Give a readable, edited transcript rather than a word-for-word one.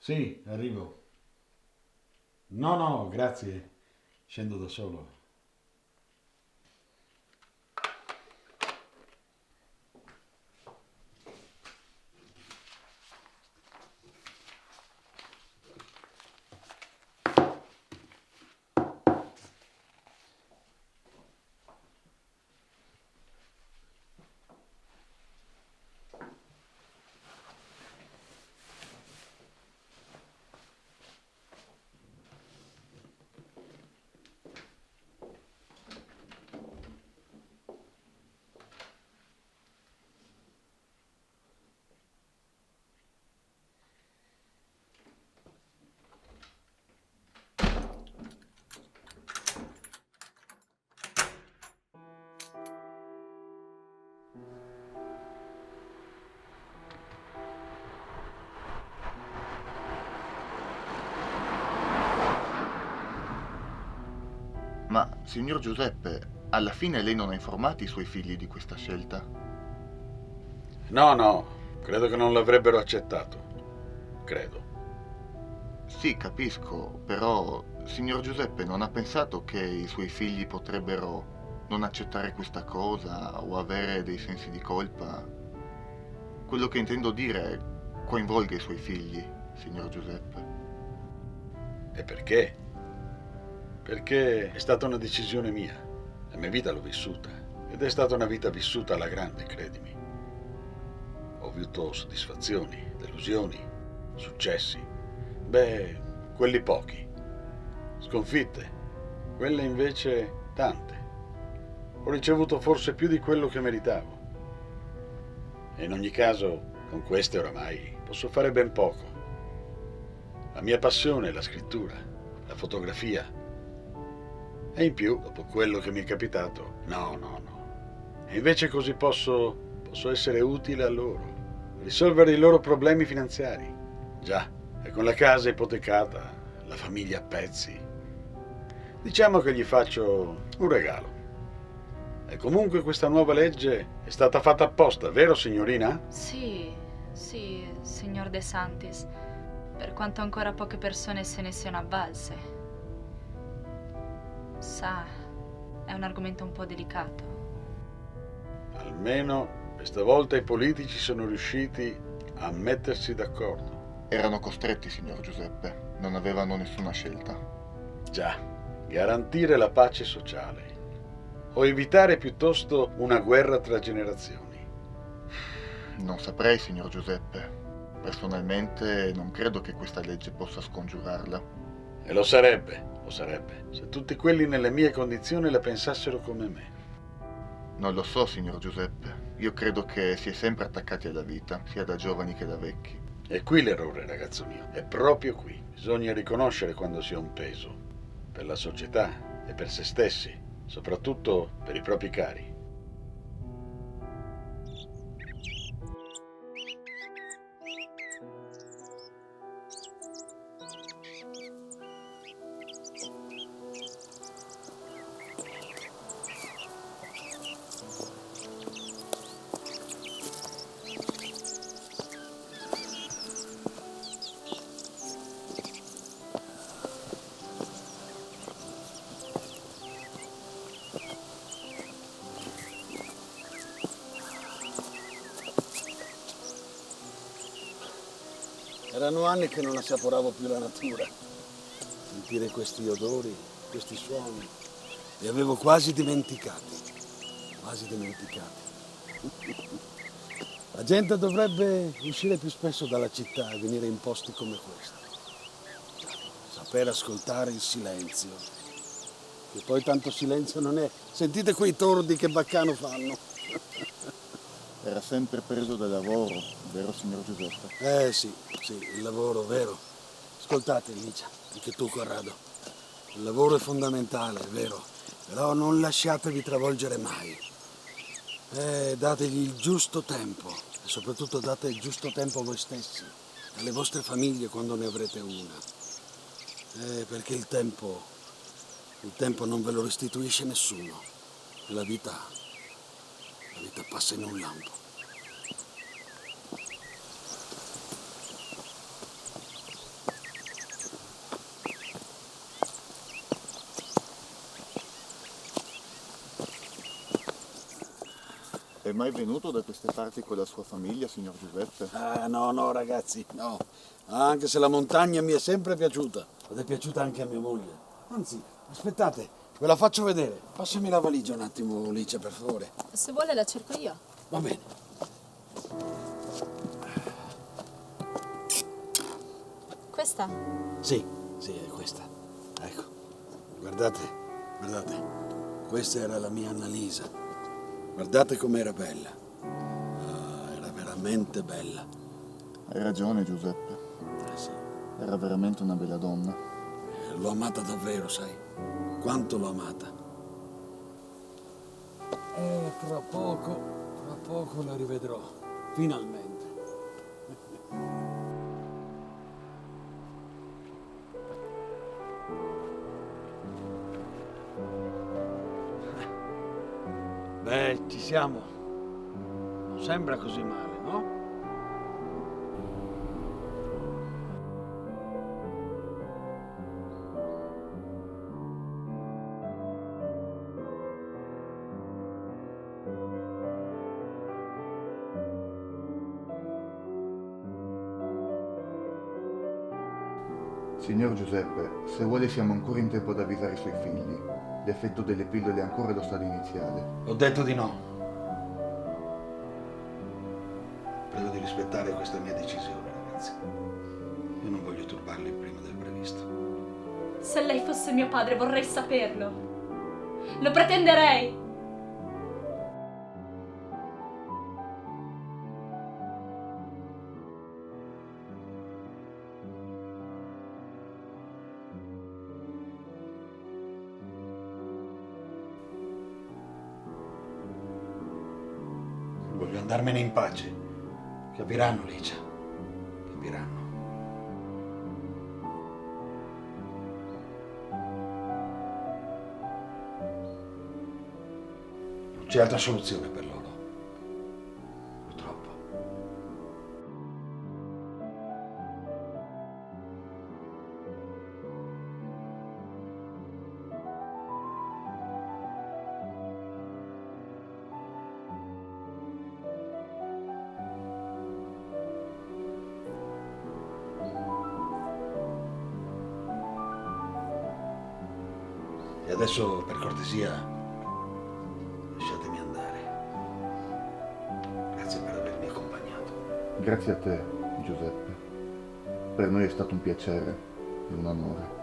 Sì, arrivo. No, no, grazie. Scendo da solo. Ma, signor Giuseppe, alla fine lei non ha informato i suoi figli di questa scelta? No, no, credo che non l'avrebbero accettato. Credo. Sì, capisco, però, signor Giuseppe non ha pensato che i suoi figli potrebbero non accettare questa cosa o avere dei sensi di colpa? Quello che intendo dire è coinvolga i suoi figli, signor Giuseppe. E perché? Perché è stata una decisione mia. La mia vita l'ho vissuta. Ed è stata una vita vissuta alla grande, credimi. Ho avuto soddisfazioni, delusioni, successi. Beh, quelli pochi. Sconfitte. Quelle invece tante. Ho ricevuto forse più di quello che meritavo. E in ogni caso, con queste oramai posso fare ben poco. La mia passione è la scrittura, la fotografia. E in più, dopo quello che mi è capitato, no, no, no. E invece così posso essere utile a loro, risolvere i loro problemi finanziari. Già, e con la casa ipotecata, la famiglia a pezzi. Diciamo che gli faccio un regalo. E comunque questa nuova legge è stata fatta apposta, vero signorina? Sì, sì, signor De Santis, per quanto ancora poche persone se ne siano avvalse. Sa, è un argomento un po' delicato. Almeno questa volta i politici sono riusciti a mettersi d'accordo. Erano costretti, signor Giuseppe, non avevano nessuna scelta. Già, garantire la pace sociale o evitare piuttosto una guerra tra generazioni. Non saprei, signor Giuseppe. Personalmente non credo che questa legge possa scongiurarla. E lo sarebbe, se tutti quelli nelle mie condizioni la pensassero come me. Non lo so, signor Giuseppe. Io credo che si è sempre attaccati alla vita, sia da giovani che da vecchi. E qui l'errore, ragazzo mio, è proprio qui. Bisogna riconoscere quando si ha un peso, per la società e per se stessi, soprattutto per i propri cari. Erano anni che non assaporavo più la natura. Sentire questi odori, questi suoni, li avevo quasi dimenticati. Quasi dimenticati. La gente dovrebbe uscire più spesso dalla città e venire in posti come questo. Saper ascoltare il silenzio. Che poi tanto silenzio non è. Sentite quei tordi che baccano fanno. Era sempre preso dal lavoro, vero, signor Giuseppe? Sì, il lavoro, vero. Ascoltate, Licia, anche tu, Corrado. Il lavoro è fondamentale, è vero. Però non lasciatevi travolgere mai. Dategli il giusto tempo e soprattutto date il giusto tempo a voi stessi e alle vostre famiglie quando ne avrete una. Perché il tempo non ve lo restituisce nessuno. La vita passa in un lampo. È mai venuto da queste parti con la sua famiglia, signor Giuseppe? Ah, no, ragazzi, no. Anche se la montagna mi è sempre piaciuta. Ed è piaciuta anche a mia moglie. Anzi, aspettate, ve la faccio vedere. Passami la valigia un attimo, Licia, per favore. Se vuole la cerco io. Va bene. Questa? Sì, è questa. Ecco, guardate. Questa era la mia Annalisa. Guardate com'era bella. Ah, era veramente bella. Hai ragione, Giuseppe. Sì. Era veramente una bella donna. L'ho amata davvero, sai? Quanto l'ho amata. E tra poco la rivedrò. Finalmente. Beh, ci siamo. Non sembra così male, no? Signor Giuseppe, se vuole siamo ancora in tempo ad avvisare i suoi figli. L'effetto delle pillole è ancora allo stadio iniziale. Ho detto di no. Prego di rispettare questa mia decisione, ragazzi. Io non voglio turbarli prima del previsto. Se lei fosse mio padre vorrei saperlo. Lo pretenderei. Voglio andarmene in pace. Capiranno, Licia. Capiranno. Non c'è altra soluzione per loro. Purtroppo. E adesso, per cortesia, lasciatemi andare. Grazie per avermi accompagnato. Grazie a te, Giuseppe. Per noi è stato un piacere e un onore.